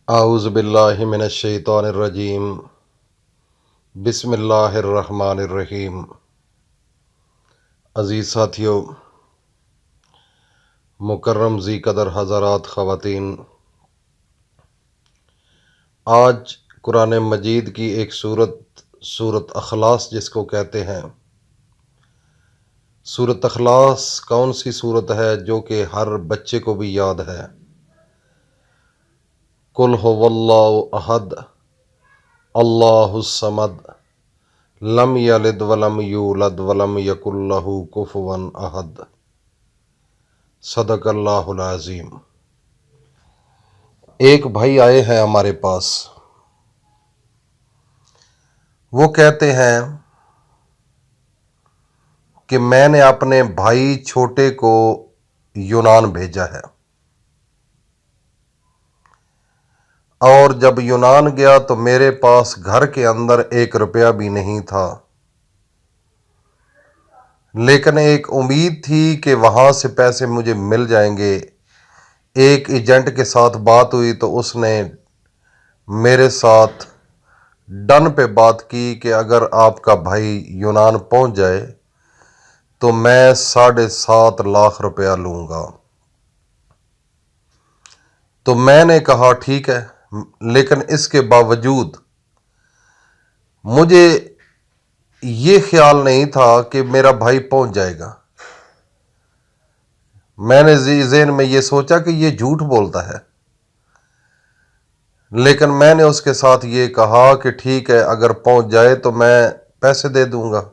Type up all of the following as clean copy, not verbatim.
اعوذ باللہ من الشیطان الرجیم بسم اللہ الرحمن الرحیم۔ عزیز ساتھیو، مکرم ذی قدر حضرات، خواتین، آج قرآن مجید کی ایک سورت اخلاص جس کو کہتے ہیں، سورت اخلاص کون سی سورت ہے جو کہ ہر بچے کو بھی یاد ہے؟ قل هو اللہ احد اللہ الصمد لم یلد ولم یولد ولم یکن لہ کفوا احد۔ صدق اللہ العظیم۔ ایک بھائی آئے ہیں ہمارے پاس، وہ کہتے ہیں کہ میں نے اپنے بھائی چھوٹے کو یونان بھیجا ہے، اور جب یونان گیا تو میرے پاس گھر کے اندر 1 روپیہ بھی نہیں تھا، لیکن ایک امید تھی کہ وہاں سے پیسے مجھے مل جائیں گے۔ ایک ایجنٹ کے ساتھ بات ہوئی تو اس نے میرے ساتھ ڈن پہ بات کی کہ اگر آپ کا بھائی یونان پہنچ جائے تو میں 7.5 لاکھ روپیہ لوں گا۔ تو میں نے کہا ٹھیک ہے، لیکن اس کے باوجود مجھے یہ خیال نہیں تھا کہ میرا بھائی پہنچ جائے گا۔ میں نے ذہن میں یہ سوچا کہ یہ جھوٹ بولتا ہے، لیکن میں نے اس کے ساتھ یہ کہا کہ ٹھیک ہے، اگر پہنچ جائے تو میں پیسے دے دوں گا۔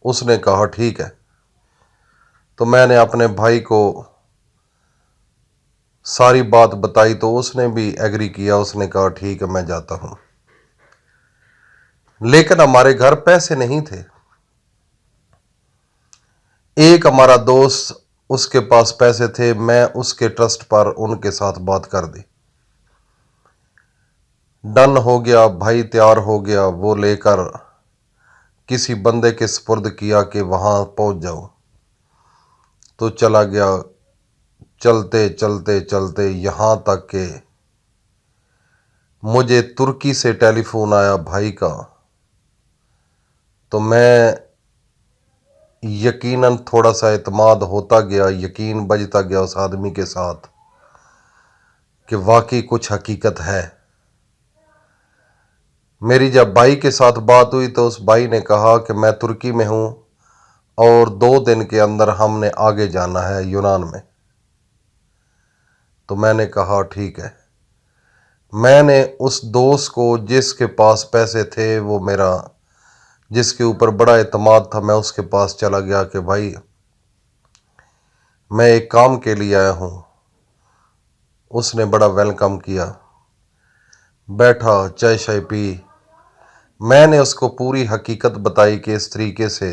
اس نے کہا ٹھیک ہے۔ تو میں نے اپنے بھائی کو ساری بات بتائی تو اس نے بھی ایگری کیا، اس نے کہا ٹھیک ہے میں جاتا ہوں۔ لیکن ہمارے گھر پیسے نہیں تھے۔ ایک ہمارا دوست، اس کے پاس پیسے تھے، میں اس کے ٹرسٹ پر ان کے ساتھ بات کر دی۔ ڈن ہو گیا، بھائی تیار ہو گیا، وہ لے کر کسی بندے کے سپرد کیا کہ وہاں پہنچ جاؤ۔ تو چلا گیا، چلتے چلتے چلتے یہاں تک کہ مجھے ترکی سے ٹیلی فون آیا بھائی کا، تو میں یقیناً تھوڑا سا اعتماد ہوتا گیا، یقین بجتا گیا اس آدمی کے ساتھ کہ واقعی کچھ حقیقت ہے۔ میری جب بھائی کے ساتھ بات ہوئی تو اس بھائی نے کہا کہ میں ترکی میں ہوں اور 2 دن کے اندر ہم نے آگے جانا ہے یونان میں۔ تو میں نے کہا ٹھیک ہے۔ میں نے اس دوست کو جس کے پاس پیسے تھے، وہ میرا جس کے اوپر بڑا اعتماد تھا، میں اس کے پاس چلا گیا کہ بھائی میں ایک کام کے لیے آیا ہوں۔ اس نے بڑا ویلکم کیا، بیٹھا، چائے شائے پی۔ میں نے اس کو پوری حقیقت بتائی کہ اس طریقے سے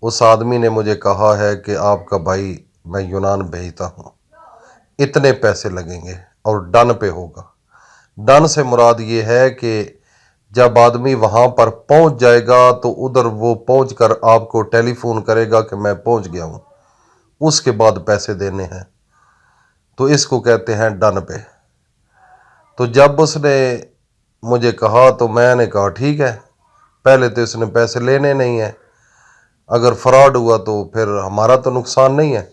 اس آدمی نے مجھے کہا ہے کہ آپ کا بھائی میں یونان بھیجتا ہوں، اتنے پیسے لگیں گے اور ڈن پہ ہوگا۔ ڈن سے مراد یہ ہے کہ جب آدمی وہاں پر پہنچ جائے گا تو ادھر وہ پہنچ کر آپ کو ٹیلی فون کرے گا کہ میں پہنچ گیا ہوں، اس کے بعد پیسے دینے ہیں۔ تو اس کو کہتے ہیں ڈن پہ۔ تو جب اس نے مجھے کہا تو میں نے کہا ٹھیک ہے، پہلے تو اس نے پیسے لینے نہیں ہیں، اگر فراڈ ہوا تو پھر ہمارا تو نقصان نہیں ہے۔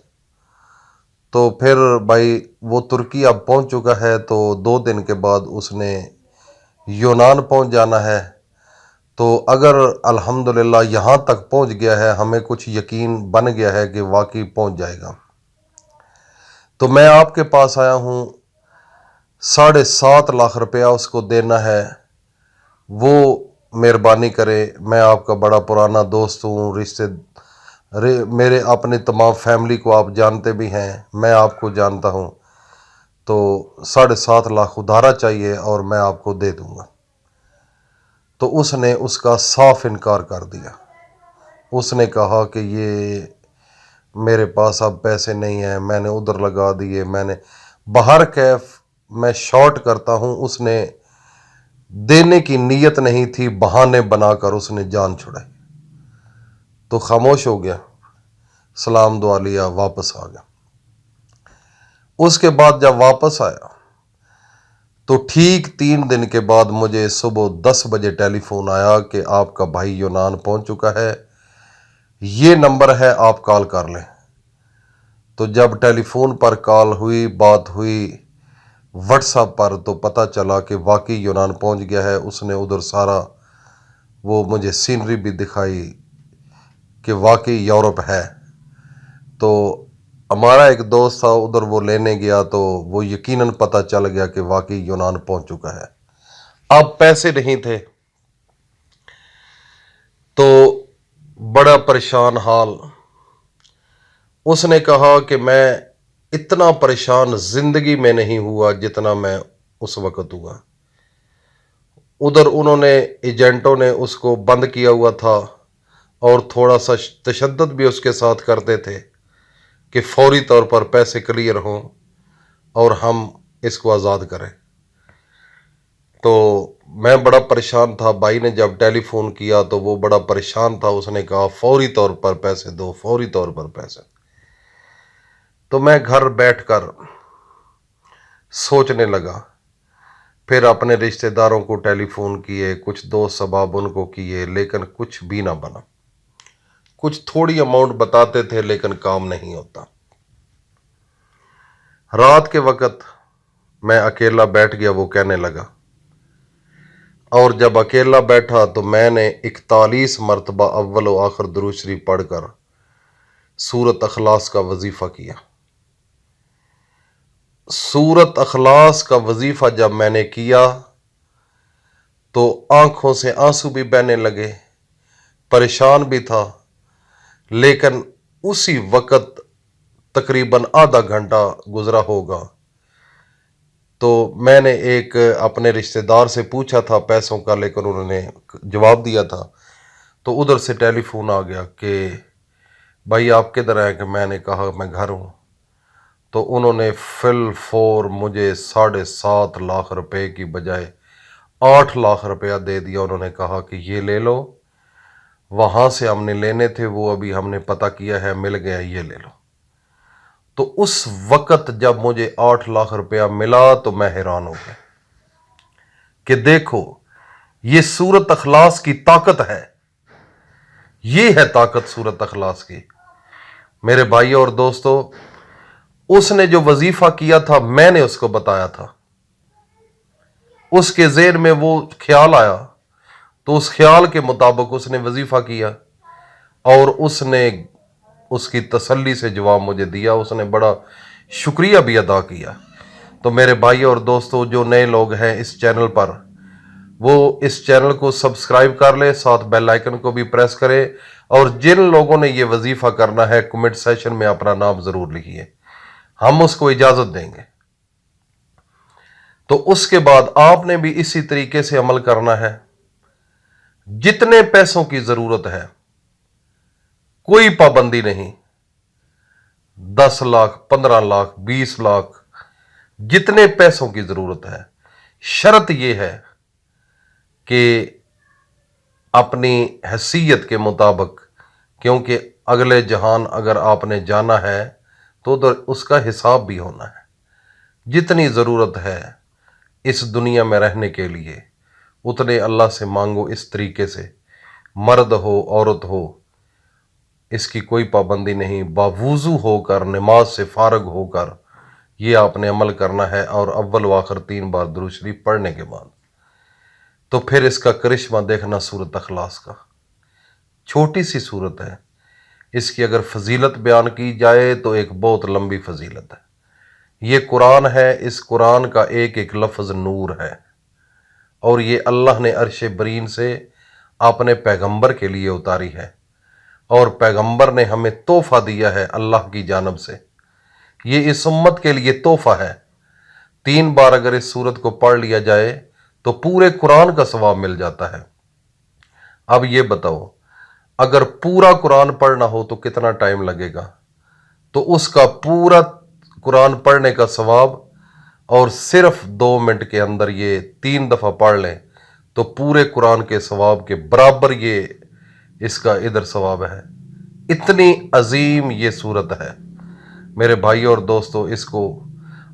تو پھر بھائی وہ ترکی اب پہنچ چکا ہے، تو 2 دن کے بعد اس نے یونان پہنچ جانا ہے۔ تو اگر الحمدللہ یہاں تک پہنچ گیا ہے، ہمیں کچھ یقین بن گیا ہے کہ واقعی پہنچ جائے گا، تو میں آپ کے پاس آیا ہوں۔ 7.5 لاکھ روپیہ اس کو دینا ہے، وہ مہربانی کرے۔ میں آپ کا بڑا پرانا دوست ہوں، میرے اپنے تمام فیملی کو آپ جانتے بھی ہیں، میں آپ کو جانتا ہوں، تو 7.5 لاکھ ادھارا چاہیے اور میں آپ کو دے دوں گا۔ تو اس نے اس کا صاف انکار کر دیا۔ اس نے کہا کہ یہ میرے پاس اب پیسے نہیں ہیں، میں نے ادھر لگا دیے، میں نے باہر کیف میں شارٹ کرتا ہوں، اس نے دینے کی نیت نہیں تھی، بہانے بنا کر اس نے جان چھڑائی۔ تو خاموش ہو گیا، سلام دعا لیا، واپس آ گیا۔ اس کے بعد جب واپس آیا تو ٹھیک 3 دن کے بعد مجھے صبح 10 بجے ٹیلی فون آیا کہ آپ کا بھائی یونان پہنچ چکا ہے، یہ نمبر ہے، آپ کال کر لیں۔ تو جب ٹیلی فون پر کال ہوئی، بات ہوئی واٹس ایپ پر، تو پتہ چلا کہ واقعی یونان پہنچ گیا ہے۔ اس نے ادھر سارا وہ مجھے سینری بھی دکھائی کہ واقعی یورپ ہے۔ تو ہمارا ایک دوست تھا ادھر، وہ لینے گیا تو وہ یقیناً پتہ چل گیا کہ واقعی یونان پہنچ چکا ہے۔ اب پیسے نہیں تھے تو بڑا پریشان حال۔ اس نے کہا کہ میں اتنا پریشان زندگی میں نہیں ہوا جتنا میں اس وقت ہوا۔ ادھر انہوں نے ایجنٹوں نے اس کو بند کیا ہوا تھا اور تھوڑا سا تشدد بھی اس کے ساتھ کرتے تھے کہ فوری طور پر پیسے کلیئر ہوں اور ہم اس کو آزاد کریں۔ تو میں بڑا پریشان تھا۔ بھائی نے جب ٹیلی فون کیا تو وہ بڑا پریشان تھا، اس نے کہا فوری طور پر پیسے دو، فوری طور پر پیسے۔ تو میں گھر بیٹھ کر سوچنے لگا، پھر اپنے رشتہ داروں کو ٹیلی فون کیے، کچھ دوست احباب ان کو کیے، لیکن کچھ بھی نہ بنا۔ کچھ تھوڑی اماؤنٹ بتاتے تھے لیکن کام نہیں ہوتا۔ رات کے وقت میں اکیلا بیٹھ گیا، وہ کہنے لگا، اور جب اکیلا بیٹھا تو میں نے 41 مرتبہ اول و آخر درود شریف پڑھ کر سورۃ اخلاص کا وظیفہ کیا۔ سورۃ اخلاص کا وظیفہ جب میں نے کیا تو آنکھوں سے آنسو بھی بہنے لگے، پریشان بھی تھا، لیکن اسی وقت تقریباً آدھا گھنٹہ گزرا ہوگا تو میں نے ایک اپنے رشتہ دار سے پوچھا تھا پیسوں کا، لیکن انہوں نے جواب دیا تھا۔ تو ادھر سے ٹیلی فون آ گیا کہ بھائی آپ کدھر ہیں؟ کہ میں نے کہا میں گھر ہوں۔ تو انہوں نے فور مجھے 7.5 لاکھ روپے کی بجائے 8 لاکھ روپیہ دے دیا۔ انہوں نے کہا کہ یہ لے لو، وہاں سے ہم نے لینے تھے، وہ ابھی ہم نے پتہ کیا ہے مل گیا، یہ لے لو۔ تو اس وقت جب مجھے 8 لاکھ روپیہ ملا تو میں حیران ہو گیا کہ دیکھو یہ سورۃ اخلاص کی طاقت ہے، یہ ہے طاقت سورۃ اخلاص کی۔ میرے بھائی اور دوستو، اس نے جو وظیفہ کیا تھا میں نے اس کو بتایا تھا، اس کے ذہن میں وہ خیال آیا تو اس خیال کے مطابق اس نے وظیفہ کیا اور اس نے اس کی تسلی سے جواب مجھے دیا۔ اس نے بڑا شکریہ بھی ادا کیا۔ تو میرے بھائی اور دوستو، جو نئے لوگ ہیں اس چینل پر، وہ اس چینل کو سبسکرائب کر لیں، ساتھ بیل آئیکن کو بھی پریس کریں، اور جن لوگوں نے یہ وظیفہ کرنا ہے کمنٹ سیشن میں اپنا نام ضرور لکھیے، ہم اس کو اجازت دیں گے۔ تو اس کے بعد آپ نے بھی اسی طریقے سے عمل کرنا ہے۔ جتنے پیسوں کی ضرورت ہے کوئی پابندی نہیں، 10 لاکھ، 15 لاکھ، 20 لاکھ، جتنے پیسوں کی ضرورت ہے، شرط یہ ہے کہ اپنی حیثیت کے مطابق، کیونکہ اگلے جہان اگر آپ نے جانا ہے تو ادھر اس کا حساب بھی ہونا ہے۔ جتنی ضرورت ہے اس دنیا میں رہنے کے لیے اتنے اللہ سے مانگو، اس طریقے سے، مرد ہو عورت ہو، اس کی کوئی پابندی نہیں، باوضو ہو کر، نماز سے فارغ ہو کر یہ آپ نے عمل کرنا ہے، اور اول و آخر 3 بار درود شریف پڑھنے کے بعد تو پھر اس کا کرشمہ دیکھنا سورۃ اخلاص کا۔ چھوٹی سی صورت ہے، اس کی اگر فضیلت بیان کی جائے تو ایک بہت لمبی فضیلت ہے۔ یہ قرآن ہے، اس قرآن کا ایک ایک لفظ نور ہے، اور یہ اللہ نے عرش برین سے اپنے پیغمبر کے لیے اتاری ہے، اور پیغمبر نے ہمیں تحفہ دیا ہے اللہ کی جانب سے۔ یہ اس امت کے لیے تحفہ ہے۔ 3 بار اگر اس سورت کو پڑھ لیا جائے تو پورے قرآن کا ثواب مل جاتا ہے۔ اب یہ بتاؤ، اگر پورا قرآن پڑھنا ہو تو کتنا ٹائم لگے گا؟ تو اس کا پورا قرآن پڑھنے کا ثواب، اور صرف 2 منٹ کے اندر یہ 3 دفعہ پڑھ لیں تو پورے قرآن کے ثواب کے برابر یہ اس کا ادھر ثواب ہے۔ اتنی عظیم یہ صورت ہے میرے بھائی اور دوستو، اس کو